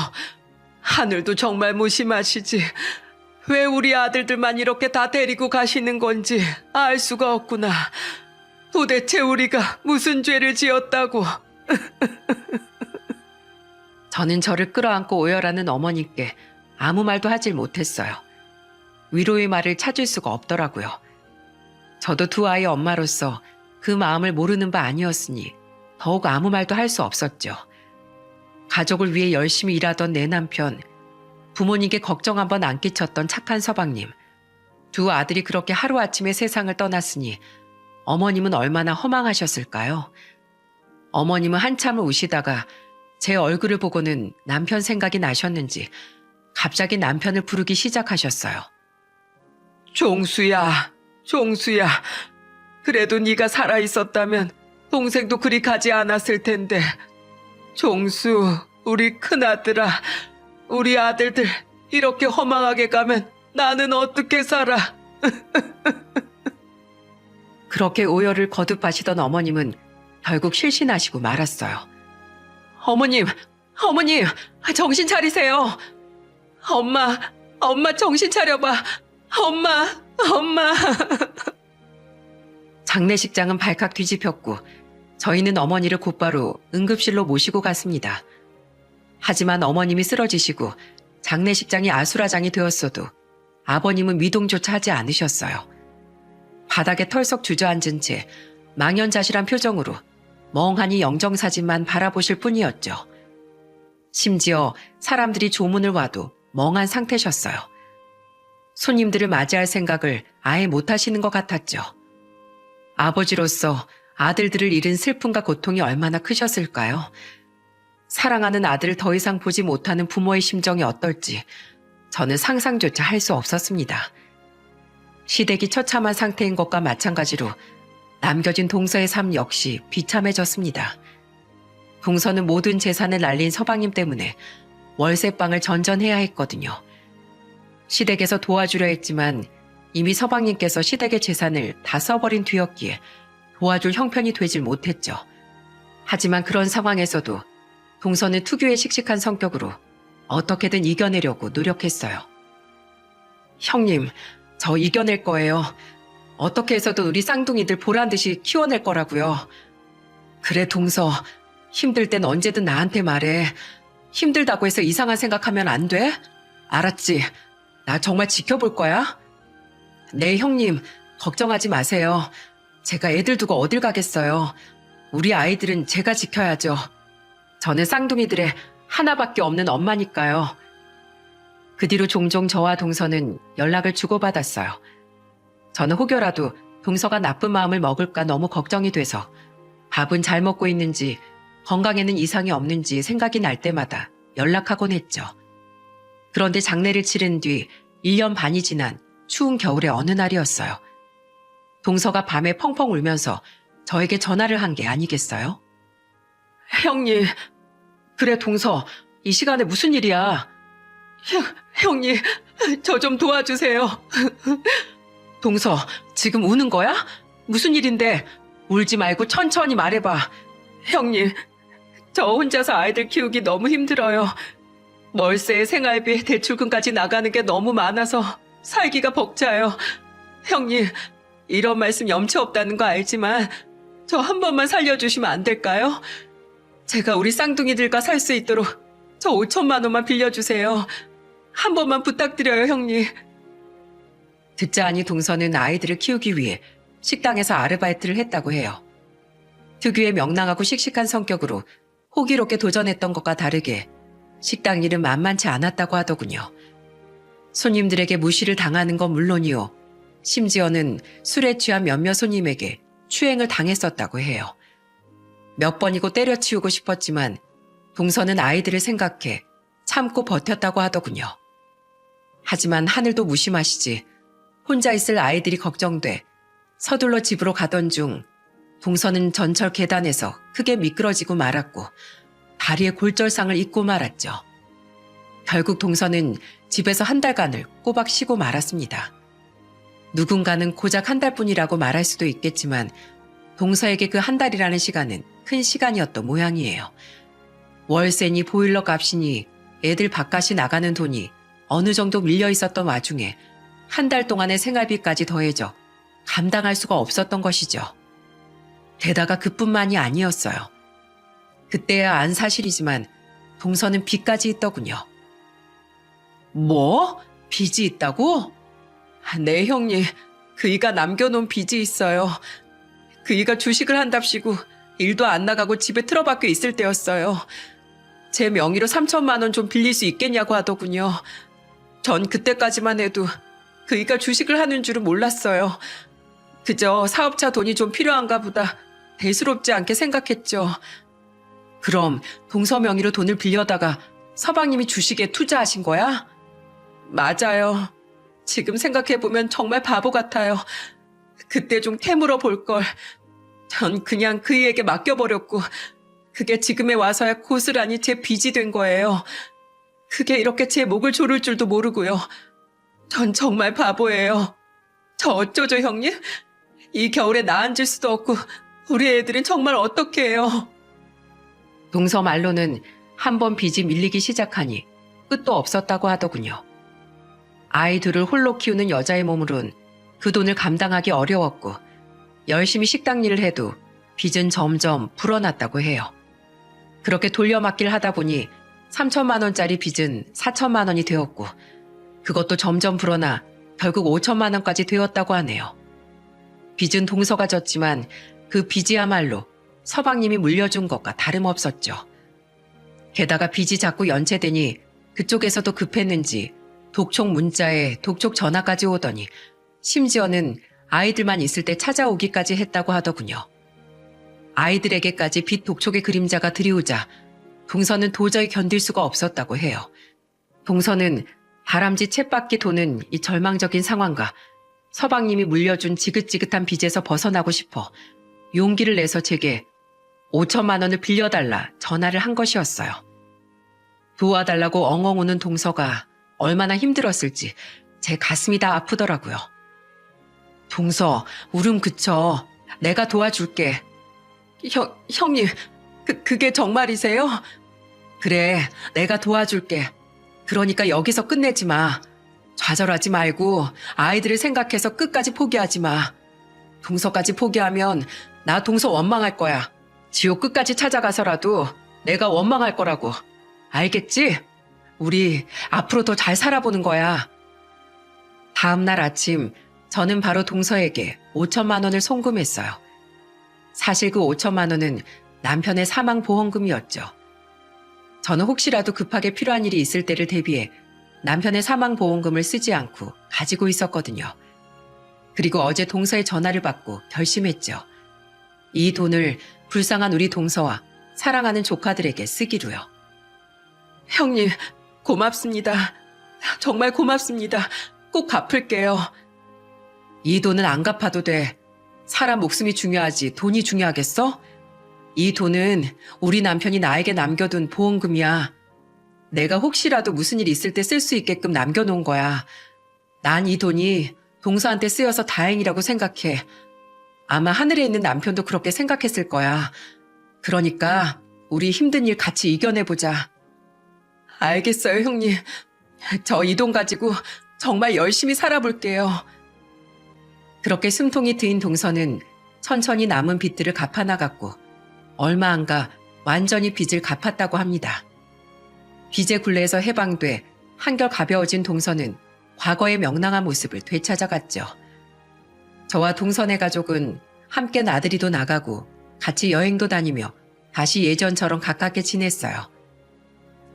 S1: 하늘도 정말 무심하시지. 왜 우리 아들들만 이렇게 다 데리고 가시는 건지 알 수가 없구나. 도대체 우리가 무슨 죄를 지었다고. 저는 저를 끌어안고 오열하는 어머니께 아무 말도 하질 못했어요. 위로의 말을 찾을 수가 없더라고요. 저도 두 아이의 엄마로서 그 마음을 모르는 바 아니었으니 더욱 아무 말도 할 수 없었죠. 가족을 위해 열심히 일하던 내 남편, 부모님께 걱정 한번 안 끼쳤던 착한 서방님, 두 아들이 그렇게 하루아침에 세상을 떠났으니 어머님은 얼마나 허망하셨을까요? 어머님은 한참을 우시다가 제 얼굴을 보고는 남편 생각이 나셨는지 갑자기 남편을 부르기 시작하셨어요. 종수야, 종수야. 그래도 네가 살아있었다면 동생도 그리 가지 않았을 텐데. 종수, 우리 큰아들아. 우리 아들들 이렇게 허망하게 가면 나는 어떻게 살아? 그렇게 오열을 거듭하시던 어머님은 결국 실신하시고 말았어요. 어머님, 정신 차리세요. 엄마 정신 차려봐. 엄마. 장례식장은 발칵 뒤집혔고 저희는 어머니를 곧바로 응급실로 모시고 갔습니다. 하지만 어머님이 쓰러지시고 장례식장이 아수라장이 되었어도 아버님은 미동조차 하지 않으셨어요. 바닥에 털썩 주저앉은 채 망연자실한 표정으로 멍하니 영정사진만 바라보실 뿐이었죠. 심지어 사람들이 조문을 와도 멍한 상태셨어요. 손님들을 맞이할 생각을 아예 못하시는 것 같았죠. 아버지로서 아들들을 잃은 슬픔과 고통이 얼마나 크셨을까요? 사랑하는 아들을 더 이상 보지 못하는 부모의 심정이 어떨지 저는 상상조차 할 수 없었습니다. 시댁이 처참한 상태인 것과 마찬가지로 남겨진 동서의 삶 역시 비참해졌습니다. 동서는 모든 재산을 날린 서방님 때문에 월세방을 전전해야 했거든요. 시댁에서 도와주려 했지만 이미 서방님께서 시댁의 재산을 다 써버린 뒤였기에 도와줄 형편이 되질 못했죠. 하지만 그런 상황에서도 동서는 특유의 씩씩한 성격으로 어떻게든 이겨내려고 노력했어요. 형님, 저 이겨낼 거예요. 어떻게 해서든 우리 쌍둥이들 보란 듯이 키워낼 거라고요. 그래, 동서. 힘들 땐 언제든 나한테 말해. 힘들다고 해서 이상한 생각하면 안 돼? 알았지? 나 정말 지켜볼 거야? 네, 형님. 걱정하지 마세요. 제가 애들 두고 어딜 가겠어요. 우리 아이들은 제가 지켜야죠. 저는 쌍둥이들의 하나밖에 없는 엄마니까요. 그 뒤로 종종 저와 동서는 연락을 주고받았어요. 저는 혹여라도 동서가 나쁜 마음을 먹을까 너무 걱정이 돼서 밥은 잘 먹고 있는지 건강에는 이상이 없는지 생각이 날 때마다 연락하곤 했죠. 그런데 장례를 치른 뒤 1년 반이 지난 추운 겨울의 어느 날이었어요. 동서가 밤에 펑펑 울면서 저에게 전화를 한 게 아니겠어요? 형님, 그래 동서, 이 시간에 무슨 일이야? 형님, 저 좀 도와주세요. 동서, 지금 우는 거야? 무슨 일인데? 울지 말고 천천히 말해봐. 형님, 저 혼자서 아이들 키우기 너무 힘들어요. 월세, 생활비, 대출금까지 나가는 게 너무 많아서 살기가 벅차요. 형님, 이런 말씀 염치 없다는 거 알지만 저 한 번만 살려주시면 안 될까요? 제가 우리 쌍둥이들과 살 수 있도록 저 5천만 원만 빌려주세요. 한 번만 부탁드려요, 형님. 듣자 하니 동서는 아이들을 키우기 위해 식당에서 아르바이트를 했다고 해요. 특유의 명랑하고 씩씩한 성격으로 호기롭게 도전했던 것과 다르게 식당 일은 만만치 않았다고 하더군요. 손님들에게 무시를 당하는 건 물론이요. 심지어는 술에 취한 몇몇 손님에게 추행을 당했었다고 해요. 몇 번이고 때려치우고 싶었지만 동서는 아이들을 생각해 참고 버텼다고 하더군요. 하지만 하늘도 무심하시지 혼자 있을 아이들이 걱정돼 서둘러 집으로 가던 중 동서는 전철 계단에서 크게 미끄러지고 말았고 다리에 골절상을 입고 말았죠. 결국 동서는 집에서 한 달간을 꼬박 쉬고 말았습니다. 누군가는 고작 한 달뿐이라고 말할 수도 있겠지만 동서에게 그 한 달이라는 시간은 큰 시간이었던 모양이에요. 월세니 보일러 값이니 애들 밥값이 나가는 돈이 어느 정도 밀려 있었던 와중에 한 달 동안의 생활비까지 더해져 감당할 수가 없었던 것이죠. 게다가 그뿐만이 아니었어요. 그때야 안 사실이지만 동서는 빚까지 있더군요. 뭐? 빚이 있다고? 네, 형님. 그이가 남겨놓은 빚이 있어요. 그이가 주식을 한답시고 일도 안 나가고 집에 틀어박혀 있을 때였어요. 제 명의로 3천만 원 좀 빌릴 수 있겠냐고 하더군요. 전 그때까지만 해도 그이가 주식을 하는 줄은 몰랐어요. 그저 사업차 돈이 좀 필요한가 보다 대수롭지 않게 생각했죠. 그럼 동서 명의로 돈을 빌려다가 서방님이 주식에 투자하신 거야? 맞아요. 지금 생각해보면 정말 바보 같아요. 그때 좀 캐물어 볼걸. 전 그냥 그이에게 맡겨버렸고 그게 지금에 와서야 고스란히 제 빚이 된 거예요. 그게 이렇게 제 목을 조를 줄도 모르고요. 전 정말 바보예요. 저 어쩌죠, 형님? 이 겨울에 나 앉을 수도 없고 우리 애들은 정말 어떻게 해요? 동서 말로는 한 번 빚이 밀리기 시작하니 끝도 없었다고 하더군요. 아이 둘을 홀로 키우는 여자의 몸으론 그 돈을 감당하기 어려웠고 열심히 식당 일을 해도 빚은 점점 불어났다고 해요. 그렇게 돌려막기를 하다 보니 3천만 원짜리 빚은 4천만 원이 되었고 그것도 점점 불어나 결국 5천만 원까지 되었다고 하네요. 빚은 동서가 졌지만 그 빚이야말로 서방님이 물려준 것과 다름없었죠. 게다가 빚이 자꾸 연체되니 그쪽에서도 급했는지 독촉 문자에 독촉 전화까지 오더니 심지어는 아이들만 있을 때 찾아오기까지 했다고 하더군요. 아이들에게까지 빚 독촉의 그림자가 들이오자 동서는 도저히 견딜 수가 없었다고 해요. 동서는 다람쥐 챗바퀴 도는 이 절망적인 상황과 서방님이 물려준 지긋지긋한 빚에서 벗어나고 싶어 용기를 내서 제게 5천만 원을 빌려달라 전화를 한 것이었어요. 도와달라고 엉엉 우는 동서가 얼마나 힘들었을지 제 가슴이 다 아프더라고요. 동서, 울음 그쳐. 내가 도와줄게. 형님, 그게 정말이세요? 그래, 내가 도와줄게. 그러니까 여기서 끝내지 마. 좌절하지 말고 아이들을 생각해서 끝까지 포기하지 마. 동서까지 포기하면 나 동서 원망할 거야. 지옥 끝까지 찾아가서라도 내가 원망할 거라고. 알겠지? 우리 앞으로 더 잘 살아보는 거야. 다음 날 아침 저는 바로 동서에게 5천만 원을 송금했어요. 사실 그 5천만 원은 남편의 사망보험금이었죠. 저는 혹시라도 급하게 필요한 일이 있을 때를 대비해 남편의 사망보험금을 쓰지 않고 가지고 있었거든요. 그리고 어제 동서의 전화를 받고 결심했죠. 이 돈을 불쌍한 우리 동서와 사랑하는 조카들에게 쓰기로요. 형님, 고맙습니다. 정말 고맙습니다. 꼭 갚을게요. 이 돈은 안 갚아도 돼. 사람 목숨이 중요하지 돈이 중요하겠어? 이 돈은 우리 남편이 나에게 남겨둔 보험금이야. 내가 혹시라도 무슨 일 있을 때 쓸 수 있게끔 남겨놓은 거야. 난 이 돈이 동서한테 쓰여서 다행이라고 생각해. 아마 하늘에 있는 남편도 그렇게 생각했을 거야. 그러니까 우리 힘든 일 같이 이겨내보자. 알겠어요, 형님. 저 이 돈 가지고 정말 열심히 살아볼게요. 그렇게 숨통이 트인 동서는 천천히 남은 빚들을 갚아나갔고 얼마 안 가 완전히 빚을 갚았다고 합니다. 빚의 굴레에서 해방돼 한결 가벼워진 동서는 과거의 명랑한 모습을 되찾아갔죠. 저와 동선의 가족은 함께 나들이도 나가고 같이 여행도 다니며 다시 예전처럼 가깝게 지냈어요.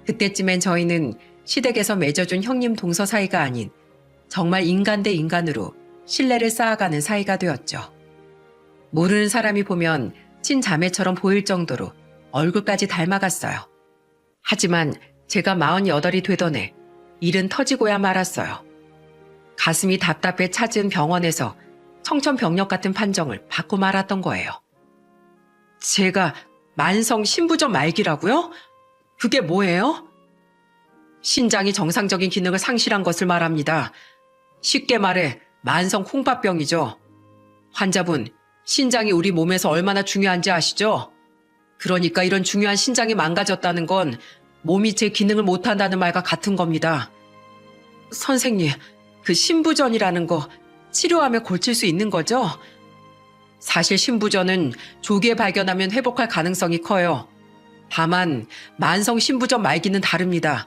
S1: 그때쯤엔 저희는 시댁에서 맺어준 형님 동서 사이가 아닌 정말 인간 대 인간으로 신뢰를 쌓아가는 사이가 되었죠. 모르는 사람이 보면 친자매처럼 보일 정도로 얼굴까지 닮아갔어요. 하지만 제가 48이 되던 해 일은 터지고야 말았어요. 가슴이 답답해 찾은 병원에서 청천벽력 같은 판정을 받고 말았던 거예요. 제가 만성 신부전 말기라고요? 그게 뭐예요? 신장이 정상적인 기능을 상실한 것을 말합니다. 쉽게 말해 만성 콩팥병이죠. 환자분, 신장이 우리 몸에서 얼마나 중요한지 아시죠? 그러니까 이런 중요한 신장이 망가졌다는 건 몸이 제 기능을 못한다는 말과 같은 겁니다. 선생님, 그 신부전이라는 거 치료하면 고칠 수 있는 거죠? 사실 신부전은 조기에 발견하면 회복할 가능성이 커요. 다만 만성 신부전 말기는 다릅니다.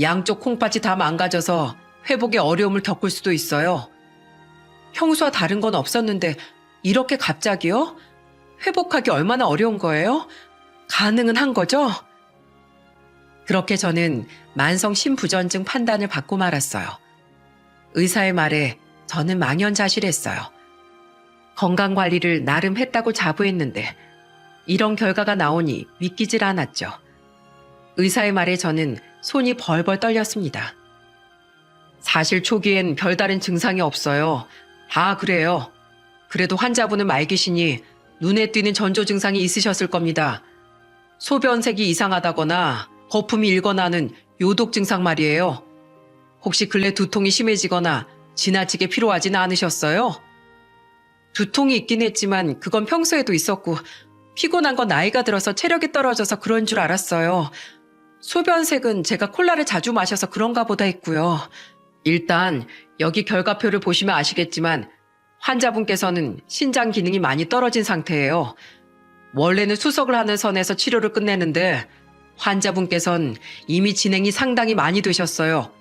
S1: 양쪽 콩팥이 다 망가져서 회복에 어려움을 겪을 수도 있어요. 평소와 다른 건 없었는데 이렇게 갑자기요? 회복하기 얼마나 어려운 거예요? 가능은 한 거죠? 그렇게 저는 만성 신부전증 판단을 받고 말았어요. 의사의 말에 저는 망연자실했어요. 건강관리를 나름 했다고 자부했는데 이런 결과가 나오니 믿기질 않았죠. 의사의 말에 저는 손이 벌벌 떨렸습니다. 사실 초기엔 별다른 증상이 없어요. 다 그래요. 그래도 환자분은 말기시니 눈에 띄는 전조 증상이 있으셨을 겁니다. 소변색이 이상하다거나 거품이 일거나 하는 요독 증상 말이에요. 혹시 근래 두통이 심해지거나 지나치게 피로하지는 않으셨어요? 두통이 있긴 했지만 그건 평소에도 있었고 피곤한 건 나이가 들어서 체력이 떨어져서 그런 줄 알았어요. 소변색은 제가 콜라를 자주 마셔서 그런가 보다 했고요. 일단 여기 결과표를 보시면 아시겠지만 환자분께서는 신장 기능이 많이 떨어진 상태예요. 원래는 수석을 하는 선에서 치료를 끝내는데 환자분께서는 이미 진행이 상당히 많이 되셨어요.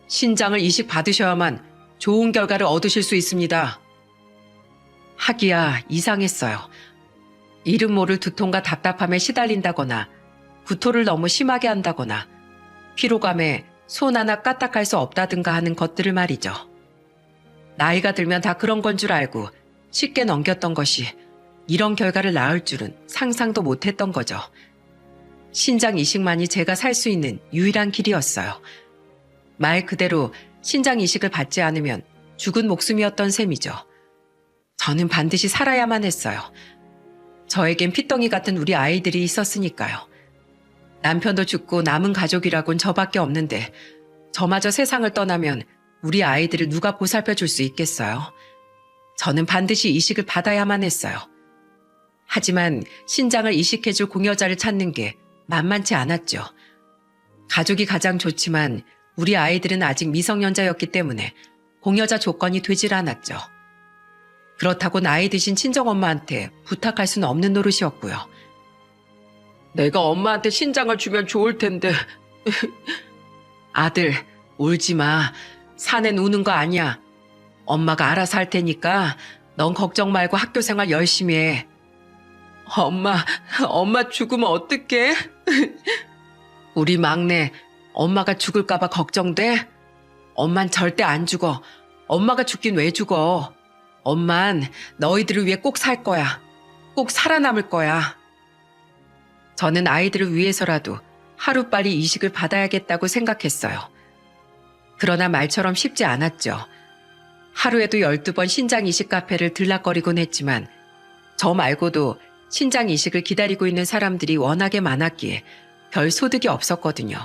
S1: 신장을 이식 받으셔야만 좋은 결과를 얻으실 수 있습니다. 하기야 이상했어요. 이름 모를 두통과 답답함에 시달린다거나 구토를 너무 심하게 한다거나 피로감에 손 하나 까딱할 수 없다든가 하는 것들을 말이죠. 나이가 들면 다 그런 건 줄 알고 쉽게 넘겼던 것이 이런 결과를 낳을 줄은 상상도 못했던 거죠. 신장 이식만이 제가 살 수 있는 유일한 길이었어요. 말 그대로 신장 이식을 받지 않으면 죽은 목숨이었던 셈이죠. 저는 반드시 살아야만 했어요. 저에겐 핏덩이 같은 우리 아이들이 있었으니까요. 남편도 죽고 남은 가족이라곤 저밖에 없는데 저마저 세상을 떠나면 우리 아이들을 누가 보살펴 줄 수 있겠어요? 저는 반드시 이식을 받아야만 했어요. 하지만 신장을 이식해줄 공여자를 찾는 게 만만치 않았죠. 가족이 가장 좋지만 우리 아이들은 아직 미성년자였기 때문에 공여자 조건이 되질 않았죠. 그렇다고 나이 드신 친정엄마한테 부탁할 수는 없는 노릇이었고요. 내가 엄마한테 신장을 주면 좋을 텐데. 아들, 울지 마. 사내는 우는 거 아니야. 엄마가 알아서 할 테니까 넌 걱정 말고 학교 생활 열심히 해. 엄마 죽으면 어떡해? 우리 막내, 엄마가 죽을까봐 걱정돼? 엄만 절대 안 죽어. 엄마가 죽긴 왜 죽어? 엄만 너희들을 위해 꼭 살 거야. 꼭 살아남을 거야. 저는 아이들을 위해서라도 하루빨리 이식을 받아야겠다고 생각했어요. 그러나 말처럼 쉽지 않았죠. 하루에도 12번 신장 이식 카페를 들락거리곤 했지만 저 말고도 신장 이식을 기다리고 있는 사람들이 워낙에 많았기에 별 소득이 없었거든요.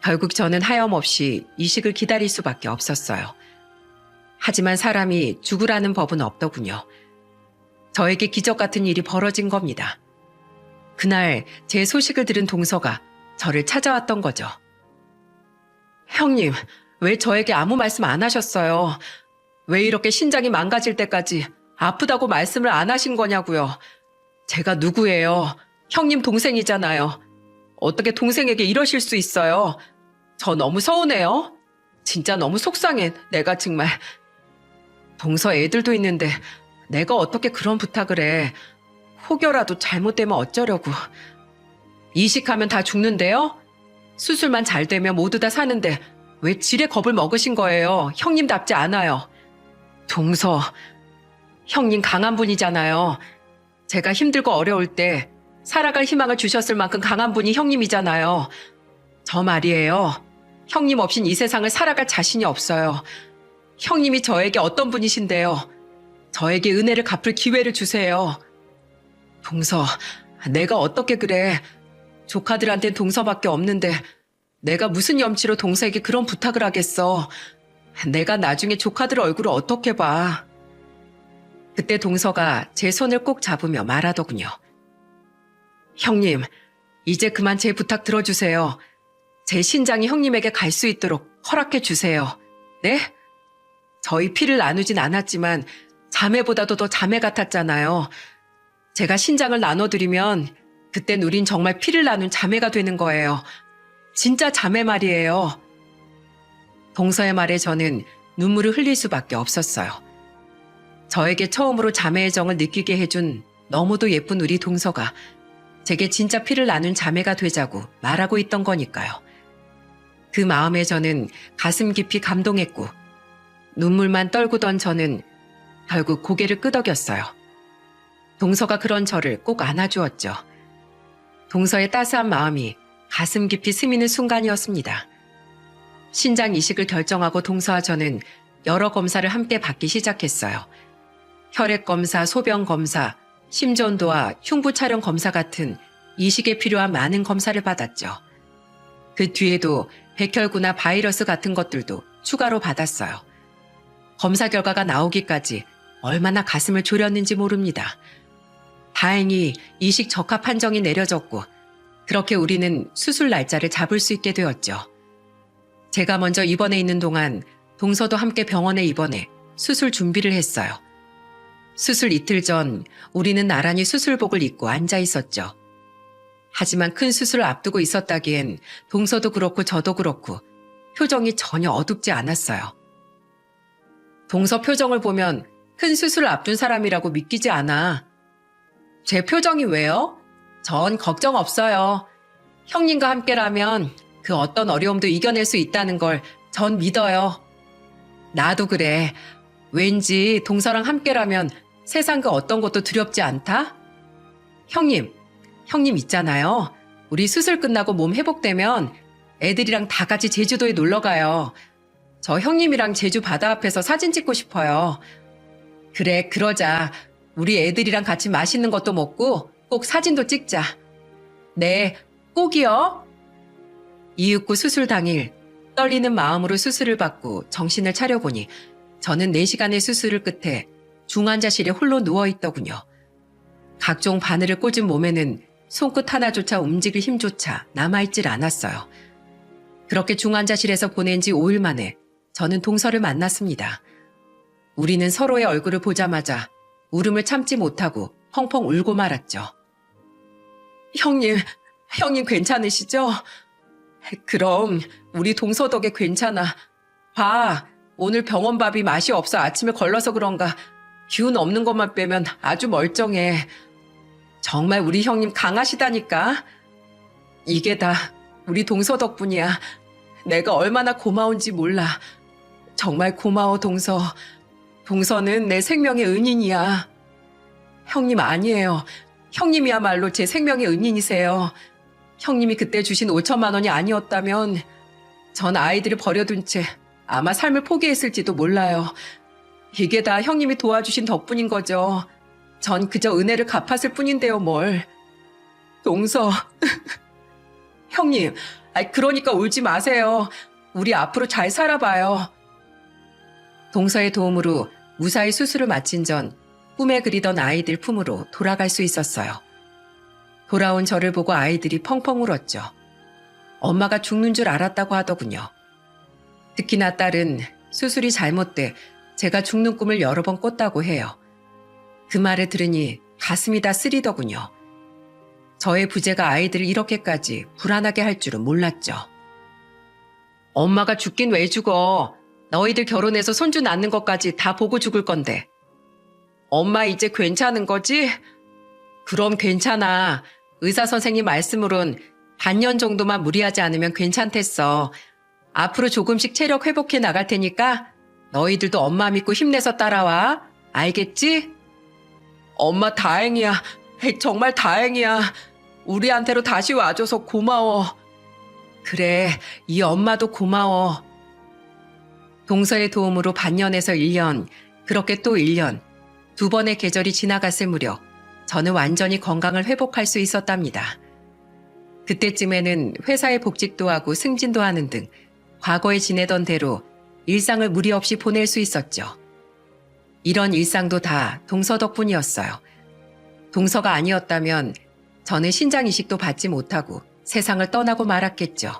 S1: 결국 저는 하염없이 이식을 기다릴 수밖에 없었어요. 하지만 사람이 죽으라는 법은 없더군요. 저에게 기적 같은 일이 벌어진 겁니다. 그날 제 소식을 들은 동서가 저를 찾아왔던 거죠. 형님, 왜 저에게 아무 말씀 안 하셨어요? 왜 이렇게 신장이 망가질 때까지 아프다고 말씀을 안 하신 거냐고요. 제가 누구예요? 형님 동생이잖아요. 어떻게 동생에게 이러실 수 있어요? 저 너무 서운해요. 진짜 너무 속상해. 내가 정말. 동서 애들도 있는데 내가 어떻게 그런 부탁을 해. 혹여라도 잘못되면 어쩌려고. 이식하면 다 죽는데요? 수술만 잘 되면 모두 다 사는데 왜 지레 겁을 먹으신 거예요? 형님답지 않아요. 동서, 형님 강한 분이잖아요. 제가 힘들고 어려울 때 살아갈 희망을 주셨을 만큼 강한 분이 형님이잖아요. 저 말이에요. 형님 없인 이 세상을 살아갈 자신이 없어요. 형님이 저에게 어떤 분이신데요. 저에게 은혜를 갚을 기회를 주세요. 동서, 내가 어떻게 그래. 조카들한텐 동서밖에 없는데 내가 무슨 염치로 동서에게 그런 부탁을 하겠어. 내가 나중에 조카들 얼굴을 어떻게 봐. 그때 동서가 제 손을 꼭 잡으며 말하더군요. 형님, 이제 그만 제 부탁 들어주세요. 제 신장이 형님에게 갈 수 있도록 허락해 주세요. 네? 저희 피를 나누진 않았지만 자매보다도 더 자매 같았잖아요. 제가 신장을 나눠드리면 그땐 우린 정말 피를 나눈 자매가 되는 거예요. 진짜 자매 말이에요. 동서의 말에 저는 눈물을 흘릴 수밖에 없었어요. 저에게 처음으로 자매의 정을 느끼게 해준 너무도 예쁜 우리 동서가 제게 진짜 피를 나눈 자매가 되자고 말하고 있던 거니까요. 그 마음에 저는 가슴 깊이 감동했고 눈물만 떨구던 저는 결국 고개를 끄덕였어요. 동서가 그런 저를 꼭 안아주었죠. 동서의 따스한 마음이 가슴 깊이 스미는 순간이었습니다. 신장 이식을 결정하고 동서와 저는 여러 검사를 함께 받기 시작했어요. 혈액 검사, 소변 검사, 심전도와 흉부 촬영 검사 같은 이식에 필요한 많은 검사를 받았죠. 그 뒤에도 백혈구나 바이러스 같은 것들도 추가로 받았어요. 검사 결과가 나오기까지 얼마나 가슴을 졸였는지 모릅니다. 다행히 이식 적합 판정이 내려졌고 그렇게 우리는 수술 날짜를 잡을 수 있게 되었죠. 제가 먼저 입원해 있는 동안 동서도 함께 병원에 입원해 수술 준비를 했어요. 수술 이틀 전 우리는 나란히 수술복을 입고 앉아 있었죠. 하지만 큰 수술을 앞두고 있었다기엔 동서도 그렇고 저도 그렇고 표정이 전혀 어둡지 않았어요. 동서 표정을 보면 큰 수술을 앞둔 사람이라고 믿기지 않아. 제 표정이 왜요? 전 걱정 없어요. 형님과 함께라면 그 어떤 어려움도 이겨낼 수 있다는 걸 전 믿어요. 나도 그래. 왠지 동서랑 함께라면 세상 그 어떤 것도 두렵지 않다? 형님 있잖아요. 우리 수술 끝나고 몸 회복되면 애들이랑 다 같이 제주도에 놀러 가요. 저 형님이랑 제주 바다 앞에서 사진 찍고 싶어요. 그래, 그러자. 우리 애들이랑 같이 맛있는 것도 먹고 꼭 사진도 찍자. 네, 꼭이요. 이윽고 수술 당일 떨리는 마음으로 수술을 받고 정신을 차려보니 저는 4시간의 수술을 끝에 중환자실에 홀로 누워있더군요. 각종 바늘을 꽂은 몸에는 손끝 하나조차 움직일 힘조차 남아있질 않았어요. 그렇게 중환자실에서 보낸 지 5일 만에 저는 동서를 만났습니다. 우리는 서로의 얼굴을 보자마자 울음을 참지 못하고 펑펑 울고 말았죠. 형님 괜찮으시죠? 그럼 우리 동서 덕에 괜찮아. 봐, 오늘 병원 밥이 맛이 없어 아침에 걸러서 그런가 기운 없는 것만 빼면 아주 멀쩡해. 정말 우리 형님 강하시다니까. 이게 다 우리 동서 덕분이야. 내가 얼마나 고마운지 몰라. 정말 고마워, 동서. 동서는 내 생명의 은인이야. 형님 아니에요. 형님이야말로 제 생명의 은인이세요. 형님이 그때 주신 5천만 원이 아니었다면 전 아이들을 버려둔 채 아마 삶을 포기했을지도 몰라요. 이게 다 형님이 도와주신 덕분인 거죠. 전 그저 은혜를 갚았을 뿐인데요, 뭘. 동서. 형님, 그러니까 울지 마세요. 우리 앞으로 잘 살아봐요. 동서의 도움으로 무사히 수술을 마친 전 꿈에 그리던 아이들 품으로 돌아갈 수 있었어요. 돌아온 저를 보고 아이들이 펑펑 울었죠. 엄마가 죽는 줄 알았다고 하더군요. 특히나 딸은 수술이 잘못돼 제가 죽는 꿈을 여러 번 꿨다고 해요. 그 말을 들으니 가슴이 다 쓰리더군요. 저의 부재가 아이들을 이렇게까지 불안하게 할 줄은 몰랐죠. 엄마가 죽긴 왜 죽어. 너희들 결혼해서 손주 낳는 것까지 다 보고 죽을 건데. 엄마 이제 괜찮은 거지? 그럼 괜찮아. 의사 선생님 말씀으론 반년 정도만 무리하지 않으면 괜찮댔어. 앞으로 조금씩 체력 회복해 나갈 테니까 너희들도 엄마 믿고 힘내서 따라와. 알겠지? 엄마 다행이야. 정말 다행이야. 우리한테로 다시 와줘서 고마워. 그래, 이 엄마도 고마워. 동서의 도움으로 반년에서 1년, 그렇게 또 1년, 2번의 계절이 지나갔을 무렵 저는 완전히 건강을 회복할 수 있었답니다. 그때쯤에는 회사에 복직도 하고 승진도 하는 등 과거에 지내던 대로 일상을 무리 없이 보낼 수 있었죠. 이런 일상도 다 동서 덕분이었어요. 동서가 아니었다면 저는 신장 이식도 받지 못하고 세상을 떠나고 말았겠죠.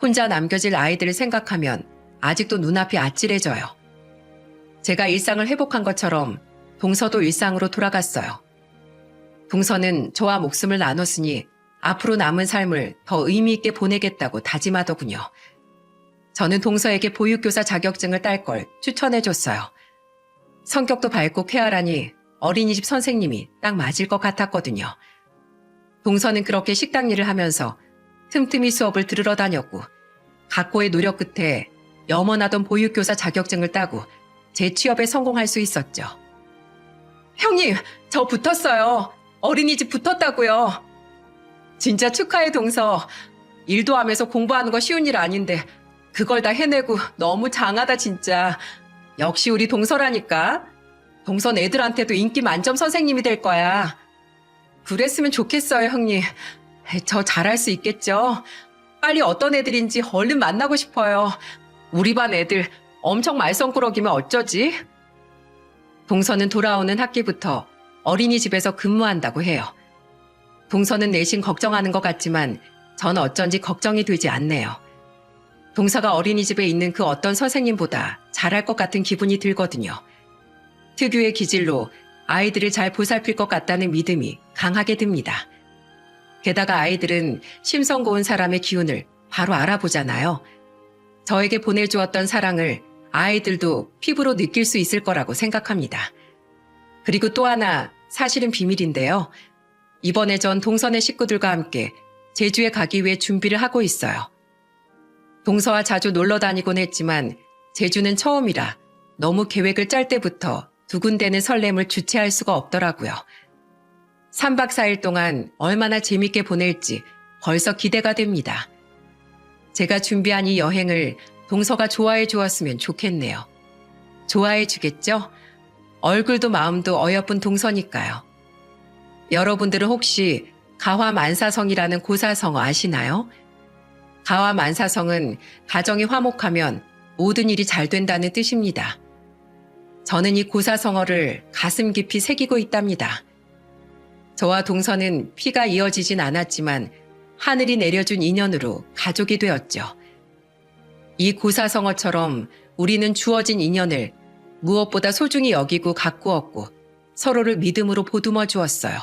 S1: 혼자 남겨질 아이들을 생각하면 아직도 눈앞이 아찔해져요. 제가 일상을 회복한 것처럼 동서도 일상으로 돌아갔어요. 동서는 저와 목숨을 나눴으니 앞으로 남은 삶을 더 의미 있게 보내겠다고 다짐하더군요. 저는 동서에게 보육교사 자격증을 딸 걸 추천해줬어요. 성격도 밝고 쾌활하니 어린이집 선생님이 딱 맞을 것 같았거든요. 동서는 그렇게 식당 일을 하면서 틈틈이 수업을 들으러 다녔고 각고의 노력 끝에 염원하던 보육교사 자격증을 따고 제 취업에 성공할 수 있었죠. 형님, 저 붙었어요. 어린이집 붙었다고요. 진짜 축하해, 동서. 일도 하면서 공부하는 거 쉬운 일 아닌데 그걸 다 해내고 너무 장하다, 진짜. 역시 우리 동서라니까. 동선 애들한테도 인기 만점 선생님이 될 거야. 그랬으면 좋겠어요, 형님. 저 잘할 수 있겠죠? 빨리 어떤 애들인지 얼른 만나고 싶어요. 우리 반 애들 엄청 말썽꾸러기면 어쩌지? 동서는 돌아오는 학기부터 어린이집에서 근무한다고 해요. 동서는 내심 걱정하는 것 같지만 전 어쩐지 걱정이 되지 않네요. 동서가 어린이집에 있는 그 어떤 선생님보다 잘할 것 같은 기분이 들거든요. 특유의 기질로 아이들을 잘 보살필 것 같다는 믿음이 강하게 듭니다. 게다가 아이들은 심성 고운 사람의 기운을 바로 알아보잖아요. 저에게 보내주었던 사랑을 아이들도 피부로 느낄 수 있을 거라고 생각합니다. 그리고 또 하나 사실은 비밀인데요. 이번에 전 동서네 식구들과 함께 제주에 가기 위해 준비를 하고 있어요. 동서와 자주 놀러 다니곤 했지만 제주는 처음이라 너무 계획을 짤 때부터 두근대는 설렘을 주체할 수가 없더라고요. 3박 4일 동안 얼마나 재밌게 보낼지 벌써 기대가 됩니다. 제가 준비한 이 여행을 동서가 좋아해 주었으면 좋겠네요. 좋아해 주겠죠? 얼굴도 마음도 어여쁜 동서니까요. 여러분들은 혹시 가화만사성이라는 고사성어 아시나요? 가화만사성은 가정이 화목하면 모든 일이 잘 된다는 뜻입니다. 저는 이 고사성어를 가슴 깊이 새기고 있답니다. 저와 동서는 피가 이어지진 않았지만 하늘이 내려준 인연으로 가족이 되었죠. 이 고사성어처럼 우리는 주어진 인연을 무엇보다 소중히 여기고 가꾸었고 서로를 믿음으로 보듬어 주었어요.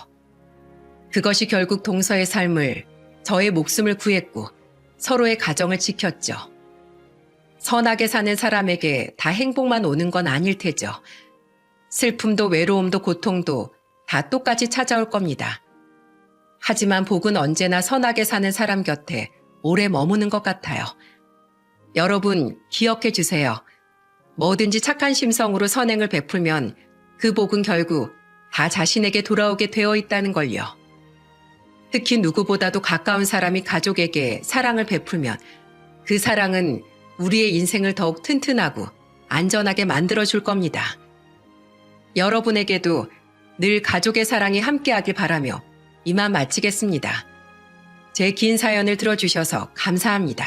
S1: 그것이 결국 동서의 삶을, 저의 목숨을 구했고 서로의 가정을 지켰죠. 선하게 사는 사람에게 다 행복만 오는 건 아닐 테죠. 슬픔도 외로움도 고통도 다 똑같이 찾아올 겁니다. 하지만 복은 언제나 선하게 사는 사람 곁에 오래 머무는 것 같아요. 여러분 기억해 주세요. 뭐든지 착한 심성으로 선행을 베풀면 그 복은 결국 다 자신에게 돌아오게 되어 있다는 걸요. 특히 누구보다도 가까운 사람이 가족에게 사랑을 베풀면 그 사랑은 우리의 인생을 더욱 튼튼하고 안전하게 만들어줄 겁니다. 여러분에게도 늘 가족의 사랑이 함께하길 바라며 이만 마치겠습니다. 제 긴 사연을 들어주셔서 감사합니다.